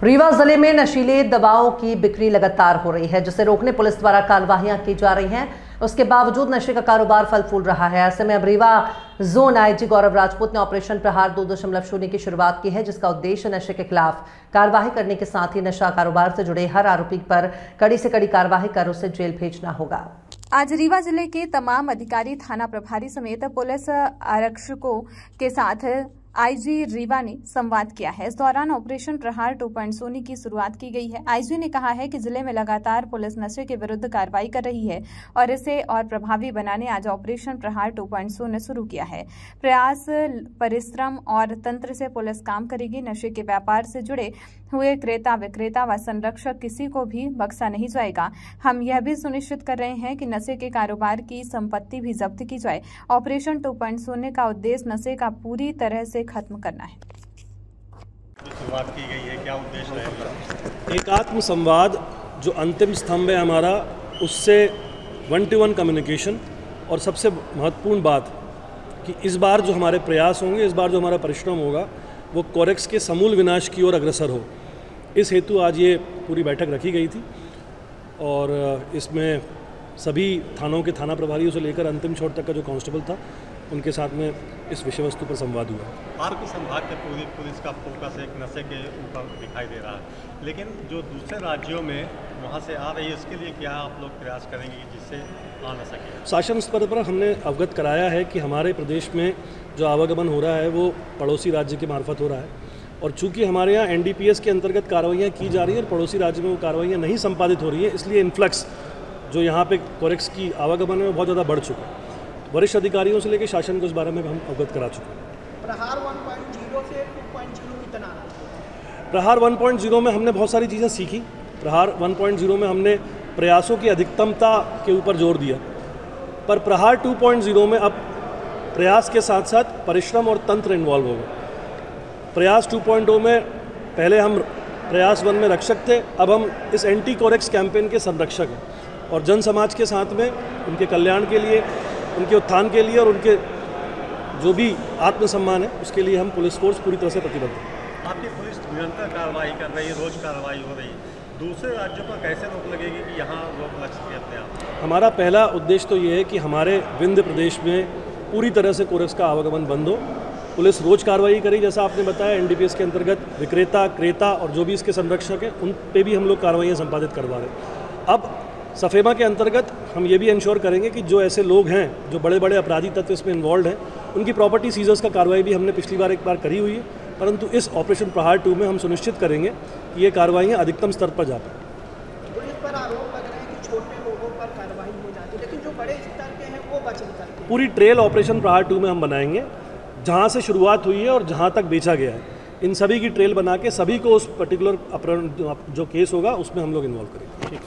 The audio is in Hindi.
रीवा जिले में नशीले दवाओं की बिक्री लगातार हो रही है, जिसे रोकने पुलिस द्वारा कार्रवाइयां की जा रही हैं। उसके बावजूद नशे का कारोबार फल फूल रहा है। ऐसे में अब रीवा जोन आईजी गौरव राजपूत ने ऑपरेशन प्रहार 2.0 की शुरुआत की है, जिसका उद्देश्य नशे के खिलाफ कार्रवाई करने के साथ ही नशा कारोबार से जुड़े हर आरोपी पर कड़ी से कड़ी कार्रवाई कर उसे जेल भेजना होगा। आज रीवा जिले के तमाम अधिकारी, थाना प्रभारी समेत पुलिस आरक्षकों के साथ आईजी रीवा ने संवाद किया है। इस दौरान ऑपरेशन प्रहार 2.0 की शुरुआत की गई है। आईजी ने कहा है कि जिले में लगातार पुलिस नशे के विरुद्ध कार्रवाई कर रही है और इसे और प्रभावी बनाने आज ऑपरेशन प्रहार 2.0 ने शुरू किया है। प्रयास, परिश्रम और तंत्र से पुलिस काम करेगी। नशे के व्यापार से जुड़े हुए क्रेता, विक्रेता व संरक्षक किसी को भी बख्शा नहीं जाएगा। हम यह भी सुनिश्चित कर रहे हैं कि नशे के कारोबार की संपत्ति भी जब्त की जाए। ऑपरेशन 2.0 का उद्देश्य नशे का पूरी तरह से खत्म करना है। शुरुआत की गई है, क्या उद्देश्य रहेगा? एकात्म संवाद जो अंतिम स्तंभ है हमारा, उससे 1-to-1 कम्युनिकेशन, और सबसे महत्वपूर्ण बात कि इस बार जो हमारे प्रयास होंगे, इस बार जो हमारा परिश्रम होगा, वो कोरेक्स के समूल विनाश की ओर अग्रसर हो। इस हेतु आज ये पूरी बैठक रखी गई थी और इसमें सभी थानों के थाना प्रभारियों से लेकर अंतिम छोर तक का जो कांस्टेबल था, उनके साथ में इस विषय वस्तु पर संवाद हुआ। आर संभाग के पूरी पुलिस का फोकस एक नशे के ऊपर दिखाई दे रहा है, लेकिन जो दूसरे राज्यों में वहाँ से आ रही है, इसके लिए क्या आप लोग प्रयास करेंगे जिससे आ न सके? शासन स्तर पर हमने अवगत कराया है कि हमारे प्रदेश में जो आवागमन हो रहा है वो पड़ोसी राज्य के मार्फत हो रहा है, और चूंकि हमारे यहाँ NDPS के अंतर्गत कार्रवाइयाँ की जा रही है और पड़ोसी राज्य में वो कार्रवाइयाँ नहीं संपादित हो रही है, इसलिए इन्फ्लक्स जो यहाँ पे कोरेक्स की आवागमन है वो बहुत ज़्यादा बढ़ चुका है। वरिष्ठ अधिकारियों से लेकर शासन को इस बारे में हम अवगत करा चुके हैं। प्रहार 1.0 से 2.0 कितना? प्रहार 1.0 में हमने बहुत सारी चीज़ें सीखी। प्रहार 1.0 में हमने प्रयासों की अधिकतमता के ऊपर जोर दिया, पर प्रहार 2.0 में अब प्रयास के साथ साथ परिश्रम और तंत्र इन्वॉल्व होगा। प्रयास 2.0 में पहले हम प्रयास 1 में रक्षक थे, अब हम इस एंटी कोरेक्स कैंपेन के संरक्षक हैं और जन समाज के साथ में उनके कल्याण के लिए, उनके उत्थान के लिए और उनके जो भी आत्मसम्मान है उसके लिए हम पुलिस फोर्स पूरी तरह से प्रतिबद्ध है। आपकी पुलिस निरंतर कार्रवाई कर रही है, रोज कार्रवाई हो रही है, दूसरे राज्यों पर कैसे रोक लगेगी कि यहाँ रोक लग सके अपने आप? हमारा पहला उद्देश्य तो ये है कि हमारे विंध्य प्रदेश में पूरी तरह से कोरेक्स का आवागमन बंद हो। पुलिस रोज कार्रवाई करी, जैसा आपने बताया। NDPS के अंतर्गत विक्रेता, क्रेता और जो भी इसके संरक्षक हैं उन पे भी हम लोग कार्रवाइयाँ संपादित करवा रहे हैं। अब सफेमा के अंतर्गत हम ये भी इंश्योर करेंगे कि जो ऐसे लोग हैं जो बड़े बड़े अपराधी तत्व इसमें इन्वॉल्व हैं, उनकी प्रॉपर्टी सीजर्स का कार्रवाई भी हमने पिछली बार एक बार करी हुई है, परंतु इस ऑपरेशन प्रहार 2 में हम सुनिश्चित करेंगे कि ये कार्रवाइयाँ अधिकतम स्तर पर जा पाएँ। पुलिस पर आरोप लग रहे हैं कि छोटे लोगों पर कार्रवाई हो जाती है, लेकिन जो बड़े स्तर के हैं वो बच नहीं करते। पूरी ट्रेल ऑपरेशन प्रहार 2 में हम बनाएंगे, जहाँ से शुरुआत हुई है और जहाँ तक बेचा गया है, इन सभी की ट्रेल बना के सभी को उस पर्टिकुलर अपहरण जो केस होगा उसमें हम लोग इन्वॉल्व करेंगे।